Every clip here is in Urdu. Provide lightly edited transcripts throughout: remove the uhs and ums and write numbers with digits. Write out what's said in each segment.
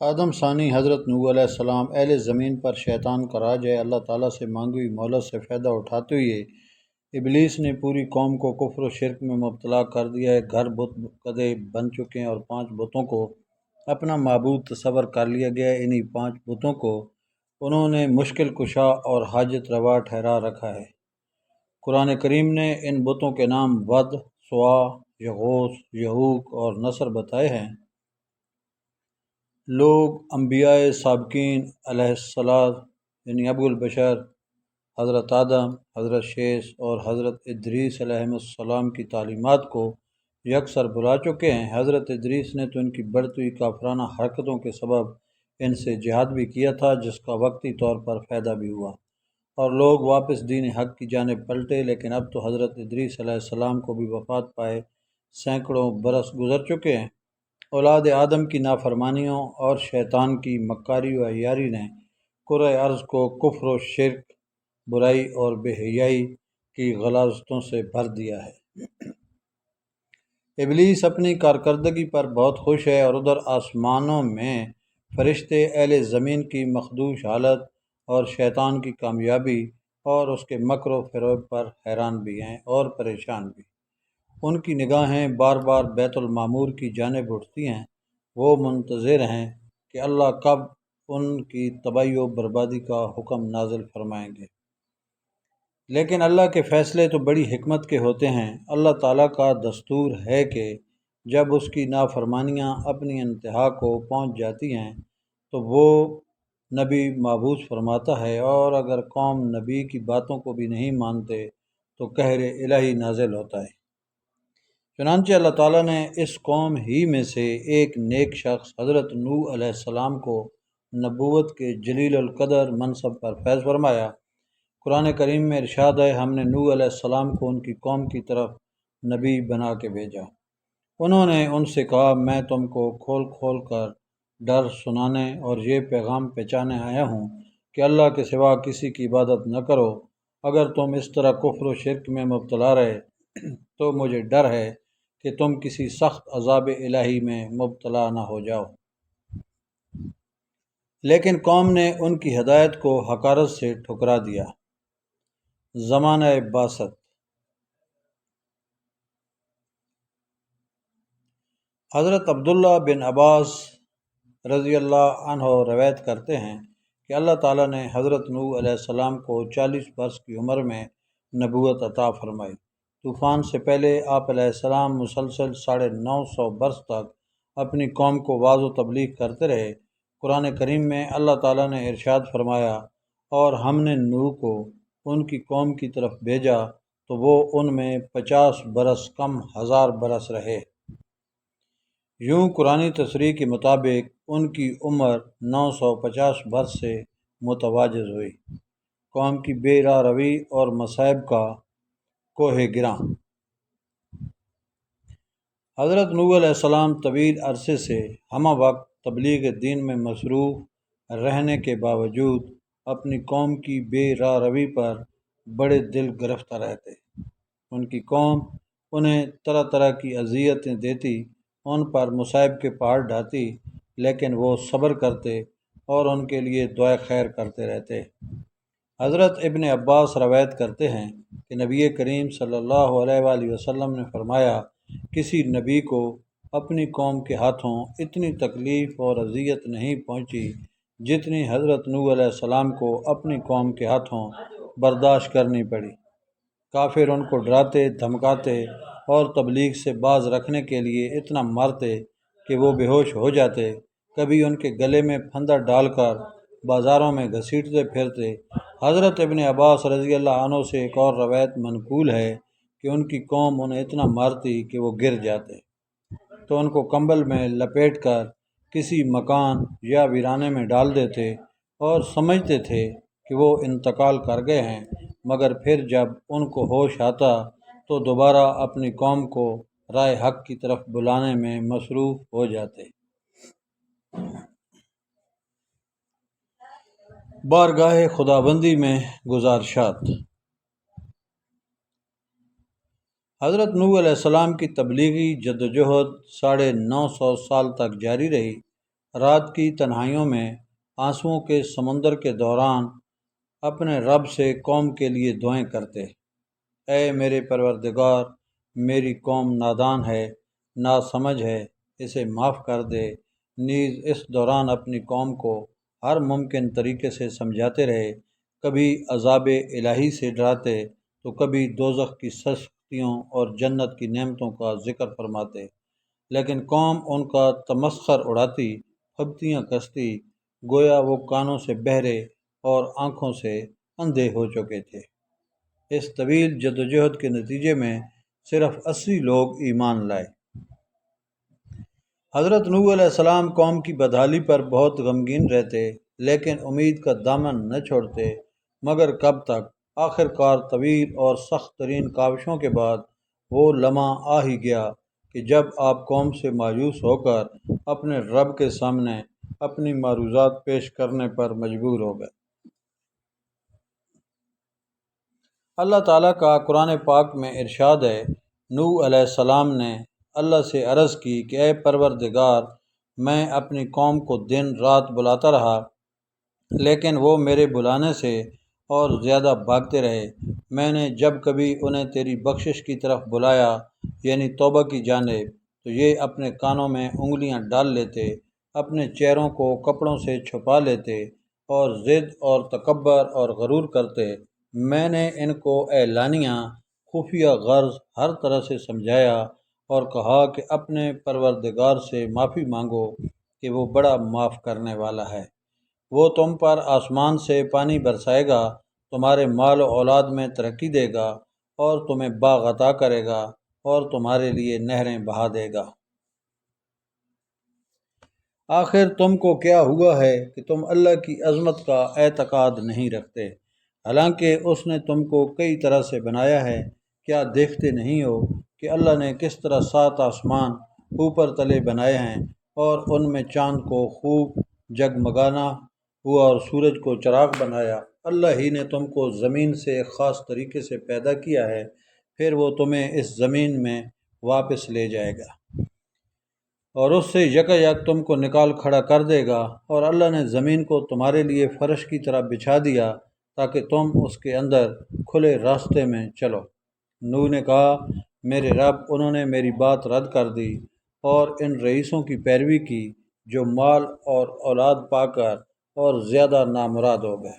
آدم ثانی حضرت نوح علیہ السلام اہل زمین پر شیطان کا راج ہے۔ اللہ تعالیٰ سے مانگی ہوئی مہلت سے فائدہ اٹھاتے ہوئے ابلیس نے پوری قوم کو کفر و شرک میں مبتلا کر دیا ہے۔ گھر بت قدے بن چکے ہیں اور 5 بتوں کو اپنا معبود تصور کر لیا گیا ہے۔ انہی 5 بتوں کو انہوں نے مشکل کشا اور حاجت روا ٹھہرا رکھا ہے۔ قرآن کریم نے ان بتوں کے نام ود، سوا، یغوث، یعوق اور نصر بتائے ہیں۔ لوگ انبیاء سابقین علیہ السلام یعنی ابو البشر حضرت آدم، حضرت شیث اور حضرت ادریس علیہ السلام کی تعلیمات کو یکسر بھلا چکے ہیں۔ حضرت ادریس نے تو ان کی بڑھتی ہوئی کافرانہ حرکتوں کے سبب ان سے جہاد بھی کیا تھا، جس کا وقتی طور پر فائدہ بھی ہوا اور لوگ واپس دین حق کی جانب پلٹے۔ لیکن اب تو حضرت ادریس علیہ السلام کو بھی وفات پائے سینکڑوں برس گزر چکے ہیں۔ اولاد آدم کی نافرمانیوں اور شیطان کی مکاری و عیاری نے کرۂ ارض کو کفر و شرک، برائی اور بے حیائی کی غلاظتوں سے بھر دیا ہے۔ ابلیس اپنی کارکردگی پر بہت خوش ہے اور ادھر آسمانوں میں فرشتے اہل زمین کی مخدوش حالت اور شیطان کی کامیابی اور اس کے مکر و فریب پر حیران بھی ہیں اور پریشان بھی۔ ان کی نگاہیں بار بار بیت المعمور کی جانب اٹھتی ہیں۔ وہ منتظر ہیں کہ اللہ کب ان کی تباہی و بربادی کا حکم نازل فرمائیں گے۔ لیکن اللہ کے فیصلے تو بڑی حکمت کے ہوتے ہیں۔ اللہ تعالیٰ کا دستور ہے کہ جب اس کی نافرمانیاں اپنی انتہا کو پہنچ جاتی ہیں تو وہ نبی مبعوث فرماتا ہے، اور اگر قوم نبی کی باتوں کو بھی نہیں مانتے تو قہر الہی نازل ہوتا ہے۔ چنانچہ اللہ تعالیٰ نے اس قوم ہی میں سے ایک نیک شخص حضرت نوح علیہ السلام کو نبوت کے جلیل القدر منصب پر فیض فرمایا۔ قرآن کریم میں ارشاد ہے، ہم نے نوح علیہ السلام کو ان کی قوم کی طرف نبی بنا کے بھیجا۔ انہوں نے ان سے کہا، میں تم کو کھول کھول کر ڈر سنانے اور یہ پیغام پہنچانے آیا ہوں کہ اللہ کے سوا کسی کی عبادت نہ کرو۔ اگر تم اس طرح کفر و شرک میں مبتلا رہے تو مجھے ڈر ہے کہ تم کسی سخت عذاب الہی میں مبتلا نہ ہو جاؤ۔ لیکن قوم نے ان کی ہدایت کو حقارت سے ٹھکرا دیا۔ زمانہ بعثت۔ حضرت عبداللہ بن عباس رضی اللہ عنہ روایت کرتے ہیں کہ اللہ تعالیٰ نے حضرت نوح علیہ السلام کو 40 برس کی عمر میں نبوت عطا فرمائی۔ طوفان سے پہلے آپ علیہ السلام مسلسل 950 برس تک اپنی قوم کو وعظ و تبلیغ کرتے رہے۔ قرآن کریم میں اللہ تعالیٰ نے ارشاد فرمایا، اور ہم نے نوح کو ان کی قوم کی طرف بھیجا تو وہ ان میں 50 برس کم 1000 برس رہے۔ یوں قرآنی تصریح کے مطابق ان کی عمر 950 برس سے متواجز ہوئی۔ قوم کی بے راہ روی اور مصائب کا کوہ گراں۔ حضرت نوح علیہ السلام طویل عرصے سے ہمہ وقت تبلیغ دین میں مصروف رہنے کے باوجود اپنی قوم کی بے راہ روی پر بڑے دل گرفتہ رہتے۔ ان کی قوم انہیں طرح طرح کی اذیتیں دیتی، ان پر مصائب کے پہاڑ ڈھاتی، لیکن وہ صبر کرتے اور ان کے لیے دعائے خیر کرتے رہتے۔ حضرت ابن عباس روایت کرتے ہیں کہ نبی کریم صلی اللہ علیہ وآلہ وسلم نے فرمایا، کسی نبی کو اپنی قوم کے ہاتھوں اتنی تکلیف اور اذیت نہیں پہنچی جتنی حضرت نوح علیہ السلام کو اپنی قوم کے ہاتھوں برداشت کرنی پڑی۔ کافر ان کو ڈراتے، دھمکاتے اور تبلیغ سے باز رکھنے کے لیے اتنا مارتے کہ وہ بے ہوش ہو جاتے۔ کبھی ان کے گلے میں پھندا ڈال کر بازاروں میں گھسیٹتے پھرتے۔ حضرت ابن عباس رضی اللہ عنہ سے ایک اور روایت منقول ہے کہ ان کی قوم انہیں اتنا مارتی کہ وہ گر جاتے تو ان کو کمبل میں لپیٹ کر کسی مکان یا ویرانے میں ڈال دیتے اور سمجھتے تھے کہ وہ انتقال کر گئے ہیں، مگر پھر جب ان کو ہوش آتا تو دوبارہ اپنی قوم کو راہ حق کی طرف بلانے میں مصروف ہو جاتے۔ بارگاہ خداوندی میں گزارشات۔ حضرت نوح علیہ السلام کی تبلیغی جدوجہد 950 سال تک جاری رہی۔ رات کی تنہائیوں میں آنسوؤں کے سمندر کے دوران اپنے رب سے قوم کے لیے دعائیں کرتے، اے میرے پروردگار، میری قوم نادان ہے، ناسمجھ ہے، اسے معاف کر دے۔ نیز اس دوران اپنی قوم کو ہر ممکن طریقے سے سمجھاتے رہے، کبھی عذاب الہی سے ڈراتے تو کبھی دوزخ کی سختیوں اور جنت کی نعمتوں کا ذکر فرماتے، لیکن قوم ان کا تمسخر اڑاتی، پھبتیاں کستی، گویا وہ کانوں سے بہرے اور آنکھوں سے اندھے ہو چکے تھے۔ اس طویل جدوجہد کے نتیجے میں صرف 80 لوگ ایمان لائے۔ حضرت نوح علیہ السلام قوم کی بدحالی پر بہت غمگین رہتے، لیکن امید کا دامن نہ چھوڑتے۔ مگر کب تک؟ آخر کار طویل اور سخت ترین کاوشوں کے بعد وہ لمحہ آ ہی گیا کہ جب آپ قوم سے مایوس ہو کر اپنے رب کے سامنے اپنی معروضات پیش کرنے پر مجبور ہو گئے۔ اللہ تعالیٰ کا قرآن پاک میں ارشاد ہے، نوح علیہ السلام نے اللہ سے عرض کی کہ اے پروردگار، میں اپنی قوم کو دن رات بلاتا رہا، لیکن وہ میرے بلانے سے اور زیادہ بھاگتے رہے۔ میں نے جب کبھی انہیں تیری بخشش کی طرف بلایا، یعنی توبہ کی جانب، تو یہ اپنے کانوں میں انگلیاں ڈال لیتے، اپنے چہروں کو کپڑوں سے چھپا لیتے اور ضد اور تکبر اور غرور کرتے۔ میں نے ان کو اعلانیہ خفیہ غرض ہر طرح سے سمجھایا اور کہا کہ اپنے پروردگار سے معافی مانگو کہ وہ بڑا معاف کرنے والا ہے۔ وہ تم پر آسمان سے پانی برسائے گا، تمہارے مال و اولاد میں ترقی دے گا اور تمہیں باغ عطا کرے گا اور تمہارے لیے نہریں بہا دے گا۔ آخر تم کو کیا ہوا ہے کہ تم اللہ کی عظمت کا اعتقاد نہیں رکھتے، حالانکہ اس نے تم کو کئی طرح سے بنایا ہے۔ کیا دیکھتے نہیں ہو کہ اللہ نے کس طرح 7 آسمان اوپر تلے بنائے ہیں اور ان میں چاند کو خوب جگمگانا ہوا اور سورج کو چراغ بنایا؟ اللہ ہی نے تم کو زمین سے ایک خاص طریقے سے پیدا کیا ہے، پھر وہ تمہیں اس زمین میں واپس لے جائے گا اور اس سے یکایک تم کو نکال کھڑا کر دے گا۔ اور اللہ نے زمین کو تمہارے لیے فرش کی طرح بچھا دیا تاکہ تم اس کے اندر کھلے راستے میں چلو۔ نوح نے کہا، میرے رب، انہوں نے میری بات رد کر دی اور ان رئیسوں کی پیروی کی جو مال اور اولاد پا کر اور زیادہ نامراد ہو گئے۔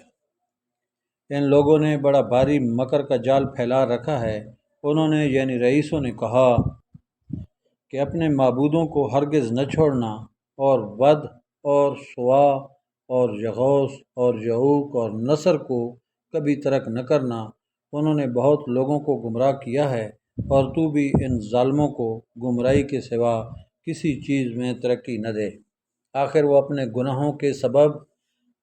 ان لوگوں نے بڑا بھاری مکر کا جال پھیلا رکھا ہے۔ انہوں نے یعنی رئیسوں نے کہا کہ اپنے معبودوں کو ہرگز نہ چھوڑنا، اور ود اور سوا اور یغوث اور یعوق اور نصر کو کبھی ترک نہ کرنا۔ انہوں نے بہت لوگوں کو گمراہ کیا ہے، اور تو بھی ان ظالموں کو گمراہی کے سوا کسی چیز میں ترقی نہ دے۔ آخر وہ اپنے گناہوں کے سبب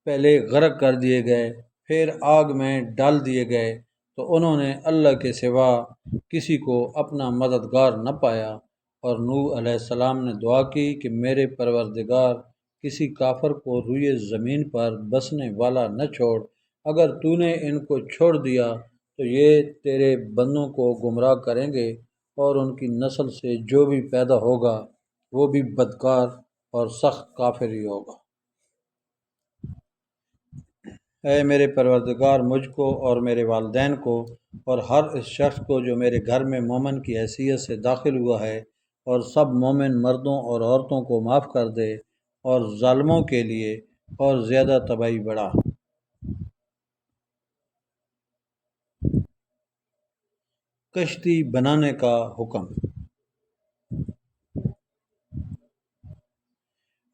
پہلے غرق کر دیے گئے، پھر آگ میں ڈال دیے گئے، تو انہوں نے اللہ کے سوا کسی کو اپنا مددگار نہ پایا۔ اور نوح علیہ السلام نے دعا کی کہ میرے پروردگار، کسی کافر کو روئے زمین پر بسنے والا نہ چھوڑ۔ اگر تو نے ان کو چھوڑ دیا تو یہ تیرے بندوں کو گمراہ کریں گے، اور ان کی نسل سے جو بھی پیدا ہوگا وہ بھی بدکار اور سخت کافر ہی ہوگا۔ اے میرے پروردگار، مجھ کو اور میرے والدین کو اور ہر اس شخص کو جو میرے گھر میں مومن کی حیثیت سے داخل ہوا ہے، اور سب مومن مردوں اور عورتوں کو معاف کر دے، اور ظالموں کے لیے اور زیادہ تباہی بڑھا۔ کشتی بنانے کا حکم۔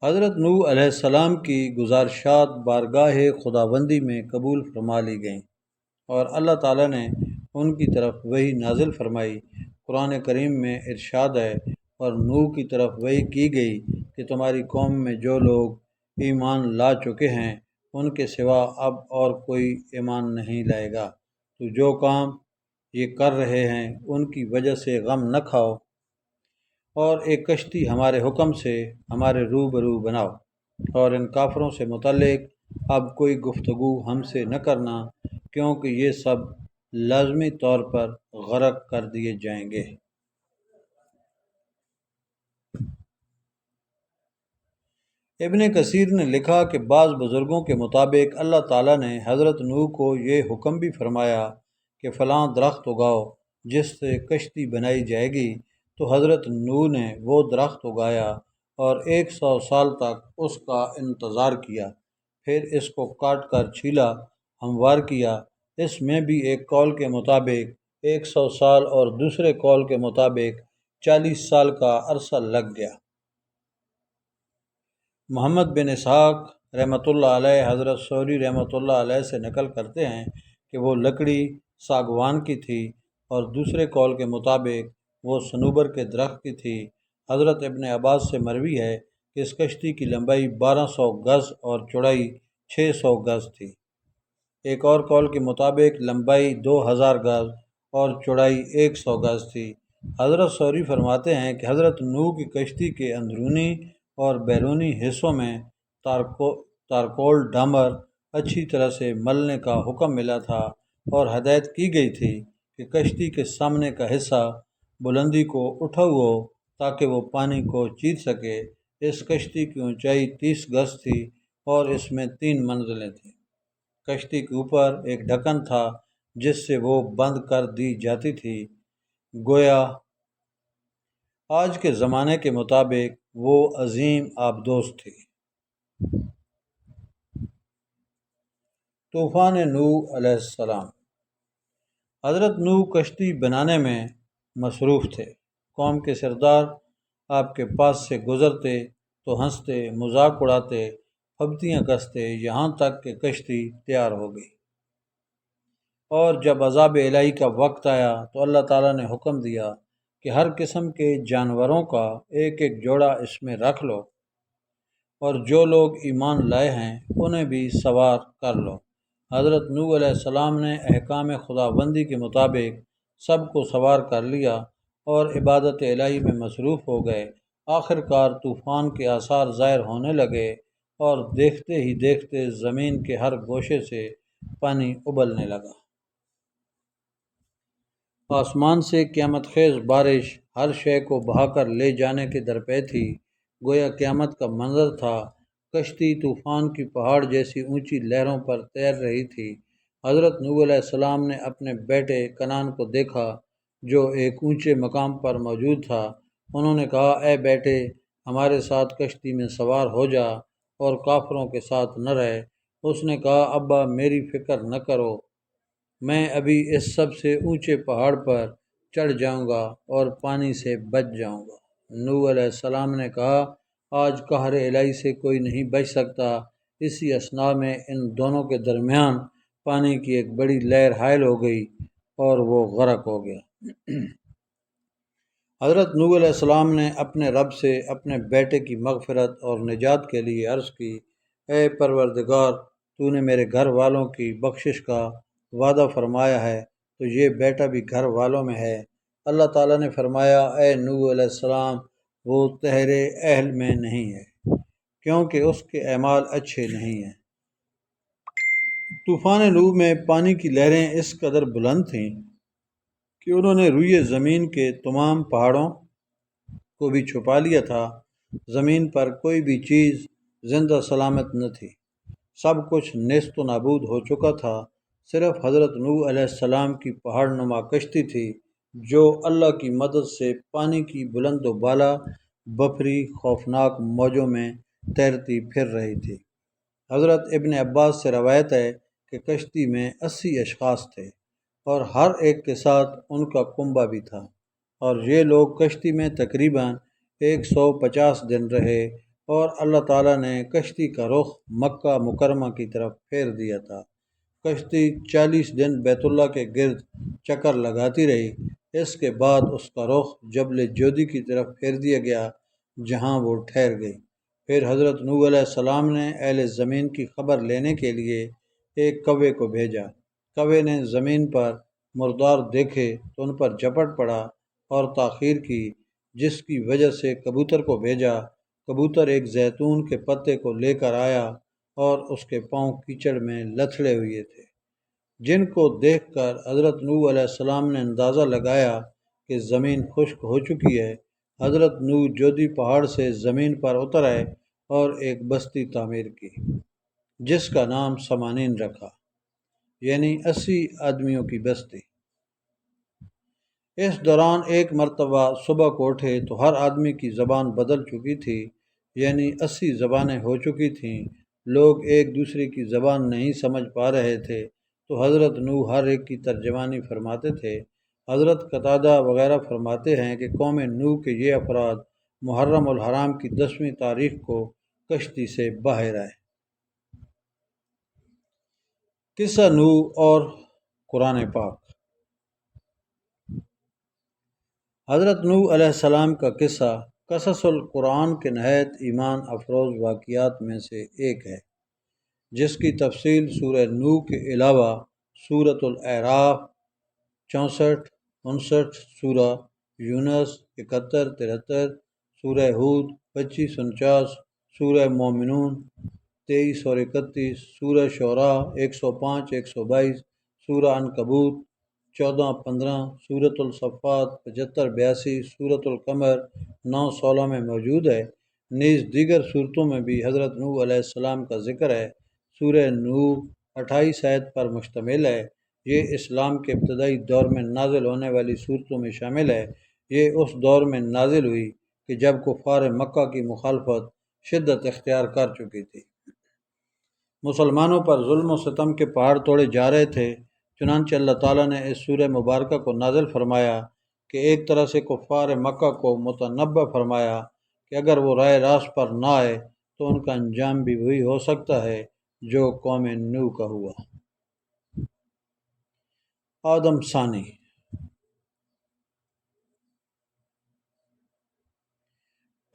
حضرت نوح علیہ السلام کی گزارشات بارگاہ خداوندی میں قبول فرما لی گئیں، اور اللہ تعالیٰ نے ان کی طرف وحی نازل فرمائی۔ قرآن کریم میں ارشاد ہے، اور نوح کی طرف وحی کی گئی کہ تمہاری قوم میں جو لوگ ایمان لا چکے ہیں ان کے سوا اب اور کوئی ایمان نہیں لائے گا۔ تو جو کام یہ کر رہے ہیں ان کی وجہ سے غم نہ کھاؤ، اور ایک کشتی ہمارے حکم سے ہمارے روبرو بناؤ، اور ان کافروں سے متعلق اب کوئی گفتگو ہم سے نہ کرنا، کیونکہ یہ سب لازمی طور پر غرق کر دیے جائیں گے۔ ابن کثیر نے لکھا کہ بعض بزرگوں کے مطابق اللہ تعالیٰ نے حضرت نوح کو یہ حکم بھی فرمایا کہ فلاں درخت اگاؤ جس سے کشتی بنائی جائے گی، تو حضرت نوح نے وہ درخت اگایا اور 100 سال تک اس کا انتظار کیا، پھر اس کو کاٹ کر چھیلا، ہموار کیا۔ اس میں بھی ایک قول کے مطابق 100 سال اور دوسرے قول کے مطابق 40 سال کا عرصہ لگ گیا۔ محمد بن اسحاق رحمۃ اللہ علیہ حضرت سوری رحمۃ اللہ علیہ سے نقل کرتے ہیں کہ وہ لکڑی ساگوان کی تھی، اور دوسرے قول کے مطابق وہ صنوبر کے درخت کی تھی۔ حضرت ابن عباس سے مروی ہے کہ اس کشتی کی لمبائی 1200 گز اور چوڑائی 600 گز تھی۔ ایک اور قول کے مطابق لمبائی 2000 گز اور چوڑائی 100 گز تھی۔ حضرت سوری فرماتے ہیں کہ حضرت نوح کی کشتی کے اندرونی اور بیرونی حصوں میں تارکول ڈامر اچھی طرح سے ملنے کا حکم ملا تھا، اور ہدایت کی گئی تھی کہ کشتی کے سامنے کا حصہ بلندی کو اٹھا ہو تاکہ وہ پانی کو چیر سکے۔ اس کشتی کی اونچائی 30 گز تھی اور اس میں 3 منزلیں تھیں۔ کشتی کے اوپر ایک ڈھکن تھا جس سے وہ بند کر دی جاتی تھی، گویا آج کے زمانے کے مطابق وہ عظیم آبدوز تھی۔ طوفان نوح علیہ السلام۔ حضرت نوح کشتی بنانے میں مصروف تھے۔ قوم کے سردار آپ کے پاس سے گزرتے تو ہنستے، مذاق اڑاتے، پھبتیاں کستے، یہاں تک کہ کشتی تیار ہو گئی۔ اور جب عذاب الہی کا وقت آیا تو اللہ تعالیٰ نے حکم دیا کہ ہر قسم کے جانوروں کا ایک ایک جوڑا اس میں رکھ لو، اور جو لوگ ایمان لائے ہیں انہیں بھی سوار کر لو۔ حضرت نوح علیہ السلام نے احکام خداوندی کے مطابق سب کو سوار کر لیا اور عبادت الہی میں مصروف ہو گئے۔ آخر کار طوفان کے آثار ظاہر ہونے لگے اور دیکھتے ہی دیکھتے زمین کے ہر گوشے سے پانی ابلنے لگا۔ آسمان سے قیامت خیز بارش ہر شے کو بہا کر لے جانے کے درپے تھی، گویا قیامت کا منظر تھا۔ کشتی طوفان کی پہاڑ جیسی اونچی لہروں پر تیر رہی تھی۔ حضرت نوح علیہ السلام نے اپنے بیٹے کنعان کو دیکھا جو ایک اونچے مقام پر موجود تھا۔ انہوں نے کہا، اے بیٹے، ہمارے ساتھ کشتی میں سوار ہو جا اور کافروں کے ساتھ نہ رہ۔ اس نے کہا، ابا میری فکر نہ کرو، میں ابھی اس سب سے اونچے پہاڑ پر چڑھ جاؤں گا اور پانی سے بچ جاؤں گا۔ نوح علیہ السلام نے کہا، آج قہر الہی سے کوئی نہیں بچ سکتا۔ اسی اثناء میں ان دونوں کے درمیان پانی کی ایک بڑی لہر حائل ہو گئی اور وہ غرق ہو گیا۔ حضرت نوح علیہ السلام نے اپنے رب سے اپنے بیٹے کی مغفرت اور نجات کے لیے عرض کی، اے پروردگار، تو نے میرے گھر والوں کی بخشش کا وعدہ فرمایا ہے، تو یہ بیٹا بھی گھر والوں میں ہے۔ اللہ تعالیٰ نے فرمایا، اے نوح علیہ السلام، وہ تیرے اہل میں نہیں ہے، کیونکہ اس کے اعمال اچھے نہیں ہیں۔ طوفان نوح میں پانی کی لہریں اس قدر بلند تھیں کہ انہوں نے روئے زمین کے تمام پہاڑوں کو بھی چھپا لیا تھا۔ زمین پر کوئی بھی چیز زندہ سلامت نہ تھی، سب کچھ نیست و نابود ہو چکا تھا۔ صرف حضرت نوح علیہ السلام کی پہاڑ نما کشتی تھی جو اللہ کی مدد سے پانی کی بلند و بالا بپھری خوفناک موجوں میں تیرتی پھر رہی تھی۔ حضرت ابن عباس سے روایت ہے کہ کشتی میں 80 اشخاص تھے اور ہر ایک کے ساتھ ان کا کنبہ بھی تھا، اور یہ لوگ کشتی میں تقریباً 150 دن رہے، اور اللہ تعالیٰ نے کشتی کا رخ مکہ مکرمہ کی طرف پھیر دیا تھا۔ کشتی 40 دن بیت اللہ کے گرد چکر لگاتی رہی۔ اس کے بعد اس کا رخ جبل جودی کی طرف پھیر دیا گیا جہاں وہ ٹھہر گئی۔ پھر حضرت نوح علیہ السلام نے اہل زمین کی خبر لینے کے لیے ایک کوے کو بھیجا۔ کوے نے زمین پر مردار دیکھے تو ان پر جھپٹ پڑا اور تاخیر کی، جس کی وجہ سے کبوتر کو بھیجا۔ کبوتر ایک زیتون کے پتے کو لے کر آیا اور اس کے پاؤں کیچڑ میں لتھڑے ہوئے تھے، جن کو دیکھ کر حضرت نوح علیہ السلام نے اندازہ لگایا کہ زمین خشک ہو چکی ہے۔ حضرت نوح جودی پہاڑ سے زمین پر اتر آئے اور ایک بستی تعمیر کی جس کا نام سمانین رکھا، یعنی 80 آدمیوں کی بستی۔ اس دوران ایک مرتبہ صبح کو اٹھے تو ہر آدمی کی زبان بدل چکی تھی، یعنی 80 زبانیں ہو چکی تھیں۔ لوگ ایک دوسرے کی زبان نہیں سمجھ پا رہے تھے تو حضرت نوح ہر ایک کی ترجمانی فرماتے تھے۔ حضرت قتادہ وغیرہ فرماتے ہیں کہ قوم نوح کے یہ افراد محرم الحرام کی 10ویں تاریخ کو کشتی سے باہر آئے۔ قصہ نوح اور قرآن پاک۔ حضرت نوح علیہ السلام کا قصہ قصص القرآن کے نہایت ایمان افروز واقعات میں سے ایک ہے، جس کی تفصیل سورہ نوح کے علاوہ سورۃ الاعراف 64، 59، سورہ یونس 71، 73، سورہ ہود 25، 49، سورہ مومنون 23 اور 31، سورہ شعراء 105، 122، سورہ عنکبوت 14، 15، سورۃ الصفات 75، 82، سورۃ القمر 9، 16 میں موجود ہے۔ نیز دیگر صورتوں میں بھی حضرت نوح علیہ السلام کا ذکر ہے۔ سورہ نوح 28 آیت پر مشتمل ہے۔ یہ اسلام کے ابتدائی دور میں نازل ہونے والی صورتوں میں شامل ہے۔ یہ اس دور میں نازل ہوئی کہ جب کفار مکہ کی مخالفت شدت اختیار کر چکی تھی۔ مسلمانوں پر ظلم و ستم کے پہاڑ توڑے جا رہے تھے، چنانچہ اللہ تعالیٰ نے اس سورہ مبارکہ کو نازل فرمایا کہ ایک طرح سے کفار مکہ کو متنبہ فرمایا کہ اگر وہ راہ راست پر نہ آئے تو ان کا انجام بھی وہی ہو سکتا ہے جو قوم نوح کا ہوا۔ آدم ثانی۔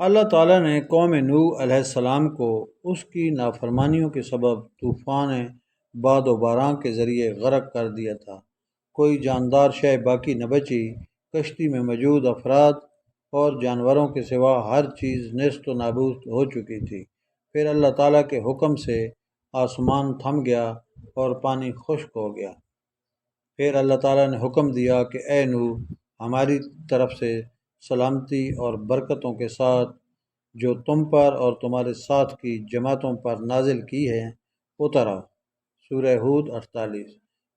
اللہ تعالیٰ نے قوم نوح علیہ السلام کو اس کی نافرمانیوں کے سبب طوفان باد و باران کے ذریعے غرق کر دیا تھا۔ کوئی جاندار شے باقی نہ بچی۔ کشتی میں موجود افراد اور جانوروں کے سوا ہر چیز نیست و نابود ہو چکی تھی۔ پھر اللہ تعالیٰ کے حکم سے آسمان تھم گیا اور پانی خشک ہو گیا۔ پھر اللہ تعالیٰ نے حکم دیا کہ اے نوح، ہماری طرف سے سلامتی اور برکتوں کے ساتھ جو تم پر اور تمہارے ساتھ کی جماعتوں پر نازل کی ہے اتر آؤ۔ سورہ ہود 48۔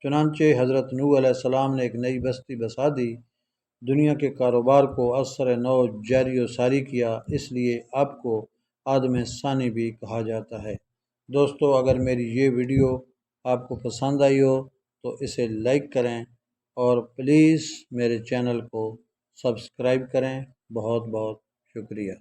چنانچہ حضرت نوح علیہ السلام نے ایک نئی بستی بسا دی، دنیا کے کاروبار کو اثر نو جاری و ساری کیا، اس لیے آپ کو آدم ثانی بھی کہا جاتا ہے۔ دوستو، اگر میری یہ ویڈیو آپ کو پسند آئی ہو تو اسے لائک کریں اور پلیز میرے چینل کو سبسکرائب کریں۔ بہت بہت شکریہ۔